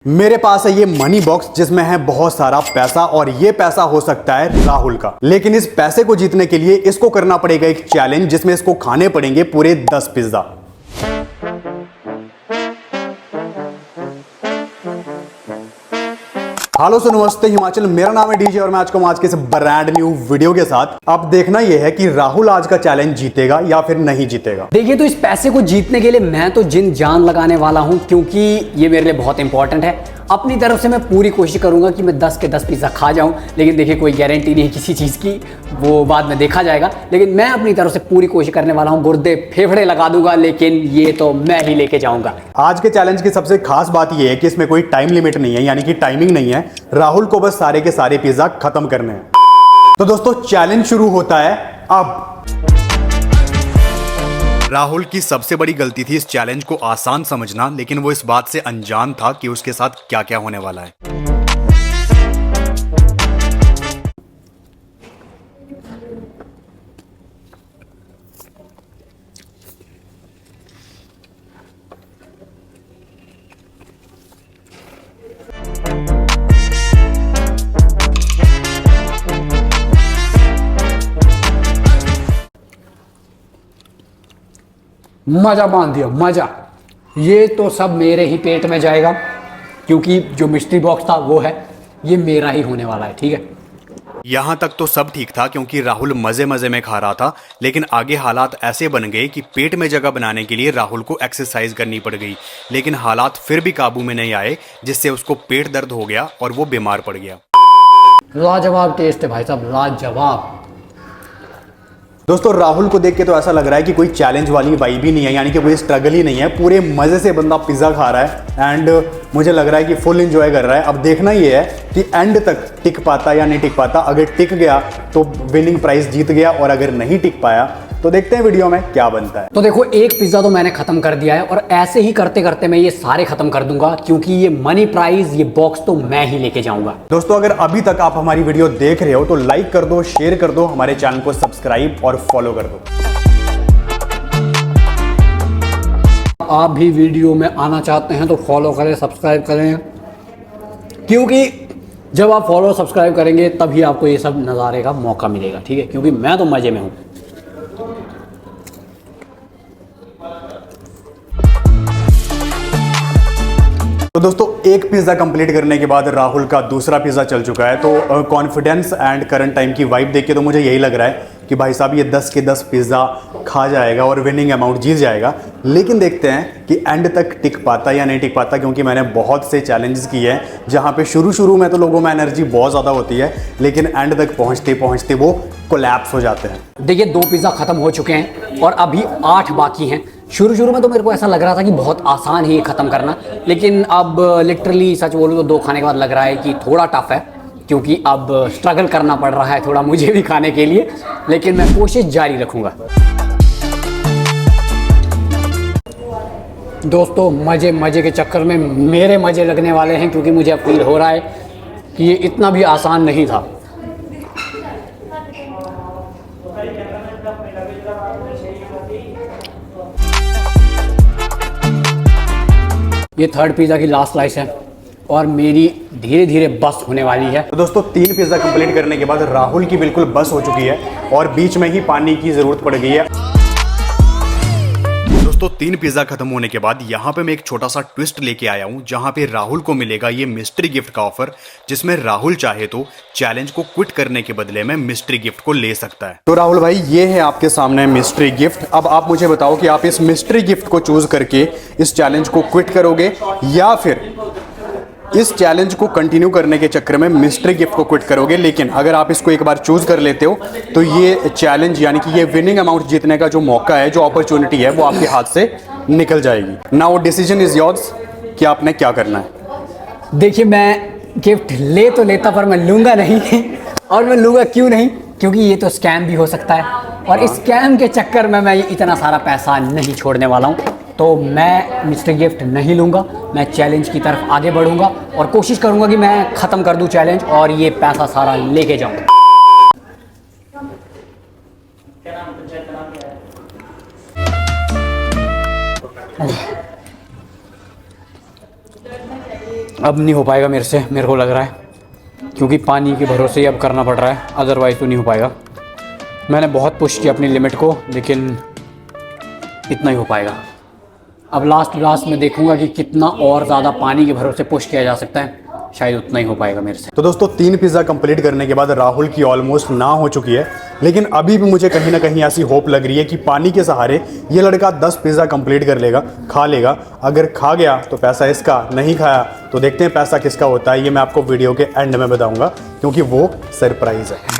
मेरे पास है ये मनी बॉक्स जिसमें है बहुत सारा पैसा और ये पैसा हो सकता है राहुल का। लेकिन इस पैसे को जीतने के लिए इसको करना पड़ेगा एक चैलेंज जिसमें इसको खाने पड़ेंगे पूरे 10 पिज्जा। हेलो सो नमस्ते हिमाचल, मेरा नाम है डीजे और मैं आज को आज के इस ब्रांड न्यू वीडियो के साथ। अब देखना यह है कि राहुल आज का चैलेंज जीतेगा या फिर नहीं जीतेगा। देखिए, तो इस पैसे को जीतने के लिए मैं तो जिन जान लगाने वाला हूं, क्योंकि ये मेरे लिए बहुत इंपॉर्टेंट है। अपनी तरफ से मैं पूरी कोशिश करूंगा कि मैं 10 के 10 पिज्जा खा जाऊं, लेकिन देखिए कोई गारंटी नहीं किसी चीज की, वो बाद में देखा जाएगा। लेकिन मैं अपनी तरफ से पूरी कोशिश करने वाला हूं, गुर्दे फेफड़े लगा दूंगा, लेकिन ये तो मैं ही लेके जाऊंगा। आज के चैलेंज की सबसे खास बात यह है कि इसमें कोई टाइम लिमिट नहीं है, यानी कि टाइमिंग नहीं है। राहुल को बस सारे के सारे पिज्जा खत्म करने हैं। तो दोस्तों चैलेंज शुरू होता है अब। राहुल की सबसे बड़ी गलती थी इस चैलेंज को आसान समझना, लेकिन वो इस बात से अनजान था कि उसके साथ क्या क्या होने वाला है। मजा बांध दिया, मजा। ये तो सब मेरे ही पेट में जाएगा, क्योंकि जो मिस्ट्री बॉक्स था वो है, ये मेरा ही होने वाला है। ठीक है, यहां तक तो सब ठीक था क्योंकि राहुल मजे मजे में खा रहा था, लेकिन आगे हालात ऐसे बन गए कि पेट में जगह बनाने के लिए राहुल को एक्सरसाइज करनी पड़ गई। लेकिन हालात फिर भी काबू में नहीं आए, जिससे उसको पेट दर्द हो गया और वो बीमार पड़ गया। लाजवाब टेस्ट है भाई साहब, लाजवाब। दोस्तों राहुल को देख के तो ऐसा लग रहा है कि कोई चैलेंज वाली वाइब ही नहीं है, यानी कि कोई स्ट्रगल ही नहीं है। पूरे मजे से बंदा पिज्जा खा रहा है एंड मुझे लग रहा है कि फुल एंजॉय कर रहा है। अब देखना ये है कि एंड तक टिक पाता या नहीं टिक पाता। अगर टिक गया तो विनिंग प्राइस जीत गया, और अगर नहीं टिक पाया तो देखते हैं वीडियो में क्या बनता है। तो देखो, एक पिज्जा तो मैंने खत्म कर दिया है, और ऐसे ही करते करते मैं ये सारे खत्म कर दूंगा, क्योंकि ये मनी प्राइज, ये बॉक्स तो मैं ही लेके जाऊंगा। दोस्तों अगर अभी तक आप हमारी वीडियो देख रहे हो तो लाइक कर दो, शेयर कर दो, हमारे चैनल को सब्सक्राइब और फॉलो कर दो। आप भी वीडियो में आना चाहते हैं तो फॉलो करें, सब्सक्राइब करें, क्योंकि जब आप फॉलो सब्सक्राइब करेंगे तभी आपको ये सब नज़ारे का मौका मिलेगा। ठीक है, क्योंकि मैं तो मजे में हूं। तो दोस्तों एक पिज्जा कंप्लीट करने के बाद राहुल का दूसरा पिज्जा चल चुका है। तो कॉन्फिडेंस एंड करंट टाइम की वाइब देख के तो मुझे यही लग रहा है कि भाई साहब ये 10 के 10 पिज्जा खा जाएगा और विनिंग अमाउंट जीत जाएगा। लेकिन देखते हैं कि एंड तक टिक पाता या नहीं टिक पाता, क्योंकि मैंने बहुत से चैलेंजेस किए हैं जहां पे शुरू में तो लोगों में एनर्जी बहुत ज़्यादा होती है, लेकिन एंड तक पहुंचते पहुंचते वो कोलैप्स हो जाते हैं। देखिए, 2 पिज़्ज़ा ख़त्म हो चुके हैं और अभी 8 बाकी हैं। शुरू में तो मेरे को ऐसा लग रहा था कि बहुत आसान है ये ख़त्म करना, लेकिन अब लिटरली सच बोलूँ तो 2 खाने के बाद लग रहा है कि थोड़ा टफ है, क्योंकि अब स्ट्रगल करना पड़ रहा है थोड़ा मुझे भी खाने के लिए। लेकिन मैं कोशिश जारी रखूँगा। दोस्तों मज़े के चक्कर में मेरे मज़े लगने वाले हैं, क्योंकि मुझे फील हो रहा है कि ये इतना भी आसान नहीं था। ये 3rd पिज़्ज़ा की लास्ट स्लाइस है और मेरी धीरे धीरे बस होने वाली है। तो दोस्तों 3 पिज्जा कंप्लीट करने के बाद राहुल की बिल्कुल बस हो चुकी है और बीच में ही पानी की जरूरत पड़ गई है। दोस्तों 3 पिज्जा खत्म होने के बाद यहाँ पे मैं एक छोटा सा ट्विस्ट लेके आया हूँ, जहाँ पे राहुल को मिलेगा ये मिस्ट्री गिफ्ट का ऑफर, जिसमें राहुल चाहे तो चैलेंज को क्विट करने के बदले में मिस्ट्री गिफ्ट को ले सकता है। तो राहुल भाई ये है आपके सामने मिस्ट्री गिफ्ट। अब आप मुझे बताओ कि आप इस मिस्ट्री गिफ्ट को चूज करके इस चैलेंज को क्विट करोगे या फिर इस चैलेंज को कंटिन्यू करने के चक्कर में मिस्ट्री गिफ्ट को क्विट करोगे। लेकिन अगर आप इसको एक बार चूज कर लेते हो तो ये चैलेंज यानी कि ये विनिंग अमाउंट जीतने का जो मौका है, जो अपॉर्चुनिटी है, वो आपके हाथ से निकल जाएगी। नाउ डिसीजन इज योर्स कि आपने क्या करना है। देखिए, मैं गिफ्ट ले तो लेता, पर मैं लूँगा नहीं। और मैं लूँगा क्यों नहीं, क्योंकि ये तो स्कैम भी हो सकता है, और इस स्कैम के चक्कर में मैं इतना सारा पैसा नहीं छोड़ने वाला हूँ। तो मैं मिस्ट्री गिफ्ट नहीं लूँगा, मैं चैलेंज की तरफ आगे बढ़ूँगा और कोशिश करूँगा कि मैं ख़त्म कर दूँ चैलेंज और ये पैसा सारा लेके जाऊँ। अब नहीं हो पाएगा मेरे से, मेरे को लग रहा है, क्योंकि पानी के भरोसे ही अब करना पड़ रहा है, अदरवाइज़ तो नहीं हो पाएगा। मैंने बहुत पुश किया अपनी लिमिट को, लेकिन इतना ही हो पाएगा। अब लास्ट में देखूंगा कि कितना और ज़्यादा पानी के भरोसे पुश किया जा सकता है, शायद उतना ही हो पाएगा मेरे से। तो दोस्तों 3 पिज़्ज़ा कंप्लीट करने के बाद राहुल की ऑलमोस्ट ना हो चुकी है, लेकिन अभी भी मुझे कहीं ना कहीं ऐसी होप लग रही है कि पानी के सहारे ये लड़का 10 पिज़्ज़ा कंप्लीट कर लेगा, खा लेगा। अगर खा गया तो पैसा इसका, नहीं खाया तो देखते हैं पैसा किसका होता है। ये मैं आपको वीडियो के एंड में बताऊंगा, क्योंकि वो सरप्राइज़ है।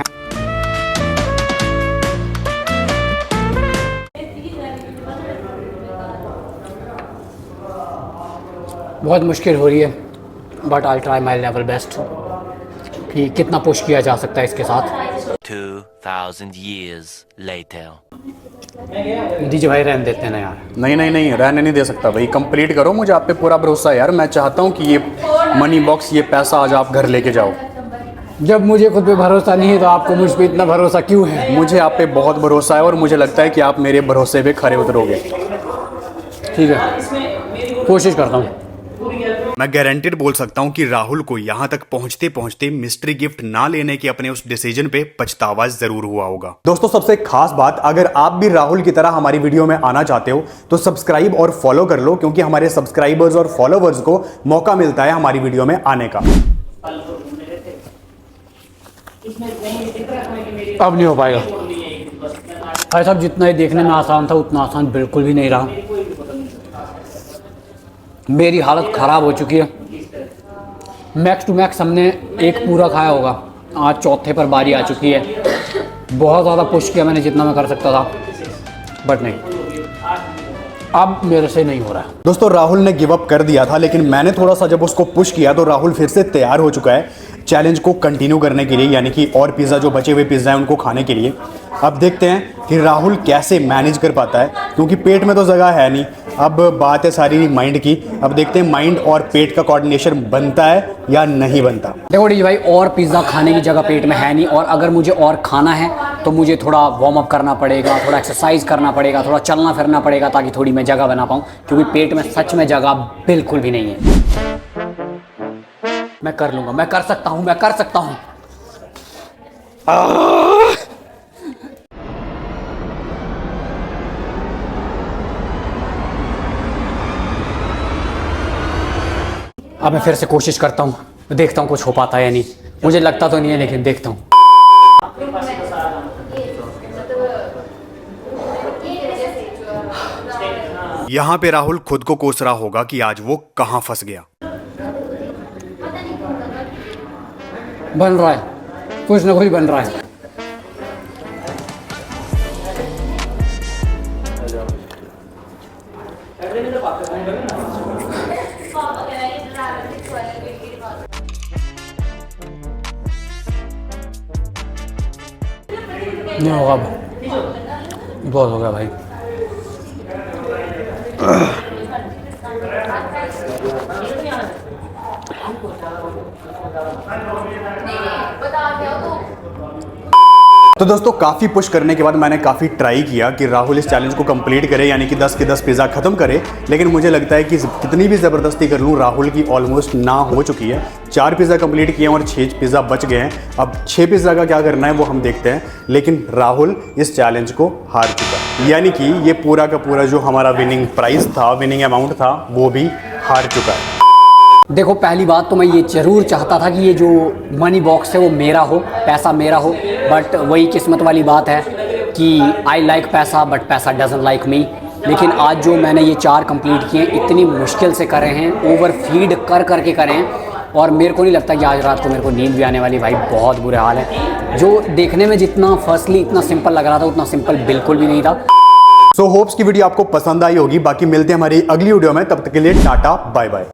बहुत मुश्किल हो रही है, but I try my level best कि कितना पुश किया जा सकता है इसके साथ। 2000 years later. दीजिए भाई, रहने देते हैं ना यार। नहीं रहने नहीं दे सकता भाई, कंप्लीट करो। मुझे आप पे पूरा भरोसा है यार। मैं चाहता हूँ कि ये मनी बॉक्स, ये पैसा आज आप घर लेके जाओ। जब मुझे खुद पे भरोसा नहीं है तो आपको मुझ पे इतना भरोसा क्यों है? मुझे आप पे बहुत भरोसा है और मुझे लगता है कि आप मेरे भरोसे पे खरे उतरोगे। ठीक है, कोशिश करता हूँ। मैं गारंटेड बोल सकता हूं कि राहुल को यहां तक पहुंचते पहुंचते मिस्ट्री गिफ्ट ना लेने के अपने उस डिसीजन पे पछतावा जरूर हुआ होगा। दोस्तों सबसे खास बात, अगर आप भी राहुल की तरह हमारी वीडियो में आना चाहते हो तो सब्सक्राइब और फॉलो कर लो, क्योंकि हमारे सब्सक्राइबर्स और फॉलोवर्स को मौका मिलता है हमारी वीडियो में आने का। अब नहीं हो पाएगा भाई साहब, जितना ही देखने में आसान था उतना आसान बिल्कुल भी नहीं रहा। मेरी हालत ख़राब हो चुकी है। मैक्स टू मैक्स हमने एक पूरा खाया होगा, आज चौथे पर बारी आ चुकी है। बहुत ज़्यादा पुश किया मैंने जितना मैं कर सकता था, बट नहीं, अब मेरे से नहीं हो रहा है। दोस्तों राहुल ने गिव अप कर दिया था, लेकिन मैंने थोड़ा सा जब उसको पुश किया तो राहुल फिर से तैयार हो चुका है चैलेंज को कंटिन्यू करने के लिए, यानी कि और पिज़्ज़ा जो बचे हुए पिज़्ज़ा हैं उनको खाने के लिए। अब देखते हैं कि राहुल कैसे मैनेज कर पाता है, क्योंकि पेट में तो जगह है नहीं। अब बात है सारी माइंड की। अब देखते हैं माइंड और पेट का कोऑर्डिनेशन बनता है या नहीं बनता। देखो डी भाई, और पिज़्ज़ा खाने की जगह पेट में है नहीं, और अगर मुझे और खाना है तो मुझे थोड़ा वार्म अप करना पड़ेगा, थोड़ा एक्सरसाइज करना पड़ेगा, थोड़ा चलना फिरना पड़ेगा, ताकि थोड़ी मैं जगह बना पाऊँ, क्योंकि पेट में सच में जगह बिल्कुल भी नहीं है। मैं कर लूँगा, मैं कर सकता हूँ, मैं कर सकता हूँ। अब मैं फिर से कोशिश करता हूँ, देखता हूँ कुछ हो पाता है या नहीं। मुझे लगता तो नहीं है, लेकिन देखता हूँ। यहाँ पे राहुल खुद को कोस रहा होगा कि आज वो कहाँ फंस गया। बन रहा है, कुछ ना कुछ बन रहा है। नहीं होगा, अब बहुत हो गया भाई। तो दोस्तों काफ़ी पुश करने के बाद मैंने काफ़ी ट्राई किया कि राहुल इस चैलेंज को कंप्लीट करे, यानी कि 10 के 10 पिज़्ज़ा ख़त्म करे। लेकिन मुझे लगता है कि कितनी भी ज़बरदस्ती कर लूँ, राहुल की ऑलमोस्ट ना हो चुकी है। 4 पिज़्ज़ा कंप्लीट किए हैं और 6 पिज़्ज़ा बच गए हैं। अब 6 पिज़्ज़ा का क्या करना है वो हम देखते हैं। लेकिन राहुल इस चैलेंज को हार चुका, यानी कि ये पूरा का पूरा जो हमारा विनिंग प्राइस था, विनिंग अमाउंट था, वो भी हार चुका है। देखो, पहली बात तो मैं ये ज़रूर चाहता था कि ये जो मनी बॉक्स है वो मेरा हो, पैसा मेरा हो, बट वही किस्मत वाली बात है कि आई लाइक पैसा बट पैसा डजंट लाइक मी। लेकिन आज जो मैंने ये 4 कंप्लीट किए इतनी मुश्किल से करे हैं, ओवर फीड कर करके करे हैं, और मेरे को नहीं लगता कि आज रात को मेरे को नींद भी आने वाली। भाई बहुत बुरे हाल है। जो देखने में जितना फर्स्टली इतना सिंपल लग रहा था, उतना सिंपल बिल्कुल भी नहीं था। सो होप्स की वीडियो आपको पसंद आई होगी। बाकी मिलते हैं हमारी अगली वीडियो में, तब तक के लिए टाटा बाय बाय।